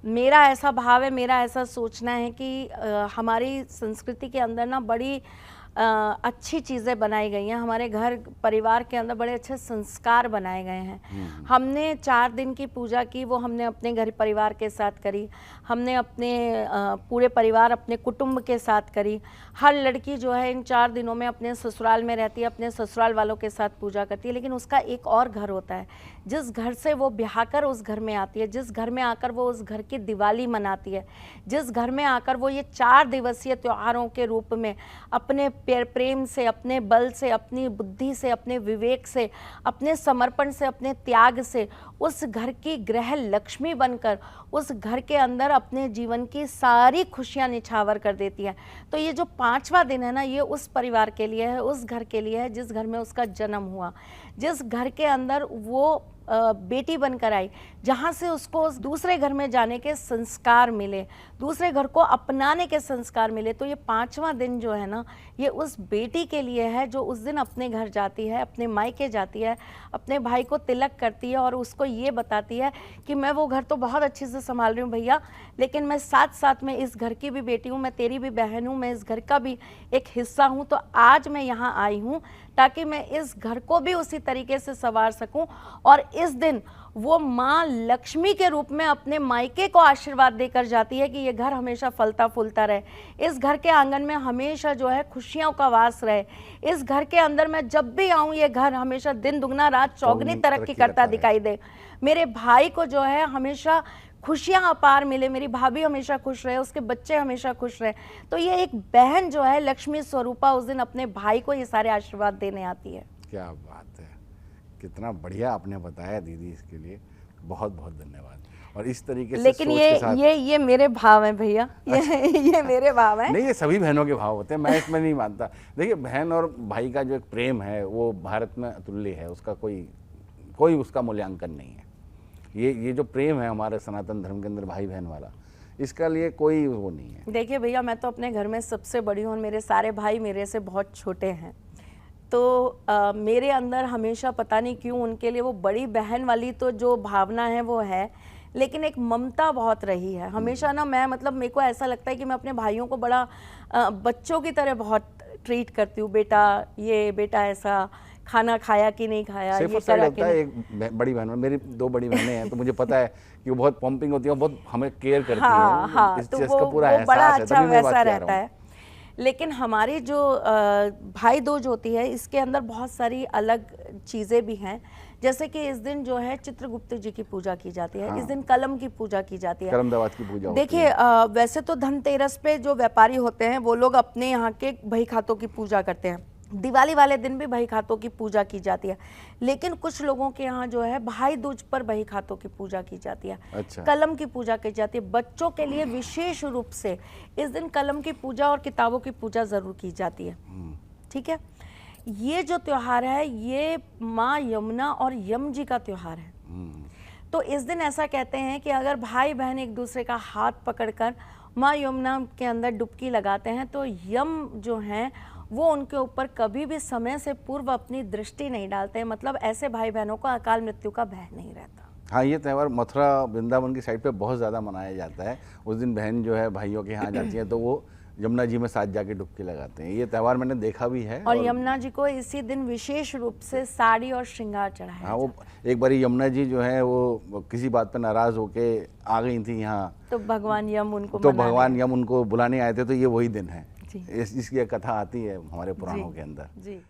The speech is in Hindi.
मेरा ऐसा भाव है, मेरा ऐसा सोचना है कि हमारी संस्कृति के अंदर ना बड़ी अच्छी चीज़ें बनाई गई हैं। हमारे घर परिवार के अंदर बड़े अच्छे संस्कार बनाए गए हैं। हमने 4 दिन की पूजा की, वो हमने अपने घर परिवार के साथ करी। हमने अपने पूरे परिवार, अपने कुटुंब के साथ करी। हर लड़की जो है इन 4 दिनों में अपने ससुराल में रहती है, अपने ससुराल वालों के साथ पूजा करती है। लेकिन उसका एक और घर होता है, जिस घर से वो ब्याह कर उस घर में आती है, जिस घर में आकर वो उस घर की दिवाली मनाती है, जिस घर में आकर वो ये 4 दिवसीय त्योहारों के रूप में अपने प्रेम से, अपने बल से, अपनी बुद्धि से, अपने विवेक से, अपने समर्पण से, अपने त्याग से उस घर की गृह लक्ष्मी बनकर उस घर के अंदर अपने जीवन की सारी खुशियां निछावर कर देती है। तो ये जो 5वां दिन है ना, ये उस परिवार के लिए है, उस घर के लिए है जिस घर में उसका जन्म हुआ, जिस घर के अंदर वो बेटी बनकर आई, जहाँ से उसको उस दूसरे घर में जाने के संस्कार मिले, दूसरे घर को अपनाने के संस्कार मिले। तो ये 5वां दिन जो है ना, ये उस बेटी के लिए है जो उस दिन अपने घर जाती है, अपने मायके जाती है, अपने भाई को तिलक करती है और उसको ये बताती है कि मैं वो घर तो बहुत अच्छे से संभाल रही हूँ भैया, लेकिन मैं साथ साथ में इस घर की भी बेटी हूँ, मैं तेरी भी बहन हूँ, मैं इस घर का भी एक हिस्सा हूँ। तो आज मैं यहाँ आई हूँ ताकि मैं इस घर को भी उसी तरीके से संवार सकूं। और इस दिन वो माँ लक्ष्मी के रूप में अपने मायके को आशीर्वाद देकर जाती है कि ये घर हमेशा फलता फूलता रहे, इस घर के आंगन में हमेशा जो है खुशियों का वास रहे, इस घर के अंदर मैं जब भी आऊँ ये घर हमेशा दिन दुगना रात चौगनी तरक्की करता दिखाई दे, मेरे भाई को जो है हमेशा खुशियां अपार मिले, मेरी भाभी हमेशा खुश रहे, उसके बच्चे हमेशा खुश रहे। तो ये एक बहन जो है लक्ष्मी स्वरूपा उस दिन अपने भाई को ये सारे आशीर्वाद देने आती है। क्या बात है, कितना बढ़िया आपने बताया दीदी, इसके लिए बहुत बहुत धन्यवाद। और इस तरीके से लेकिन ये मेरे भाव हैं भैया, ये मेरे भाव हैं। नहीं, ये सभी बहनों के भाव होते हैं, मैं इसमें नहीं मानता। देखिए, बहन और भाई का जो एक प्रेम है वो भारत में अतुल्य है, उसका कोई उसका मूल्यांकन नहीं है। ये जो प्रेम है हमारे सनातन धर्म के अंदर भाई बहन वाला, इसका लिए कोई वो नहीं है। देखिए भैया, मैं तो अपने घर में सबसे बड़ी हूँ और मेरे सारे भाई मेरे से बहुत छोटे हैं। तो मेरे अंदर हमेशा पता नहीं क्यों उनके लिए वो बड़ी बहन वाली तो जो भावना है वो है, लेकिन एक ममता बहुत रही है हमेशा ना। मैं मतलब मेरे को ऐसा लगता है कि मैं अपने भाइयों को बड़ा बच्चों की तरह बहुत ट्रीट करती हूँ। बेटा ये, बेटा ऐसा, खाना खाया कि नहीं खाया, ये तरह के। एक बड़ी बहन, मेरी 2 बड़ी बहनें हैं, तो मुझे पता है कि वो बहुत पंपिंग होती है, बहुत हमें केयर करती हाँ, है। हाँ, इस तो चीज़ का पूरा वो बड़ा एहसास है, अच्छा तभी मैं वैसा बात कह रहता रहा हूँ। है। लेकिन हमारी जो भाई दूज होती है इसके अंदर बहुत सारी अलग चीज़ें भी हैं। जैसे कि इस दिन जो है चित्रगुप्त जी की पूजा की जाती है। हाँ। इस दिन कलम की पूजा की जाती है, कलम दवात की पूजा होती है। देखिए वैसे तो धनतेरस पे जो व्यापारी होते हैं वो लोग अपने यहाँ के बही खातों की पूजा करते हैं। दिवाली वाले दिन भी बही खातों की पूजा की जाती है, लेकिन कुछ लोगों के यहाँ जो है भाई दूज पर बही खातों की पूजा की जाती है। अच्छा। कलम की पूजा की जाती है। बच्चों के लिए विशेष रूप से इस दिन कलम की पूजा और किताबों की पूजा जरूर की जाती है। ठीक है, ये जो त्योहार है ये माँ यमुना और यम जी का त्योहार है। तो इस दिन ऐसा कहते हैं कि अगर भाई बहन एक दूसरे का हाथ पकड़कर माँ यमुना के अंदर डुबकी लगाते हैं तो यम जो हैं वो उनके ऊपर कभी भी समय से पूर्व अपनी दृष्टि नहीं डालते हैं। मतलब ऐसे भाई बहनों को अकाल मृत्यु का भय नहीं रहता। हाँ, ये त्यौहार मथुरा वृंदावन की साइड पे बहुत ज़्यादा मनाया जाता है। उस दिन बहन जो है भाइयों के यहाँ जाती है तो वो यमुना जी में साथ जाके डुबकी लगाते हैं। ये त्यौहार मैंने देखा भी है। और यमुना जी को इसी दिन विशेष रूप से साड़ी और श्रृंगार चढ़ाया। हाँ, वो एक बारी यमुना जी जो है वो किसी बात पर नाराज होके आ गई थी यहाँ, तो भगवान यम उनको बुलाने आए थे। तो ये वही दिन है, इसकी कथा आती है हमारे पुराणों के अंदर। जी।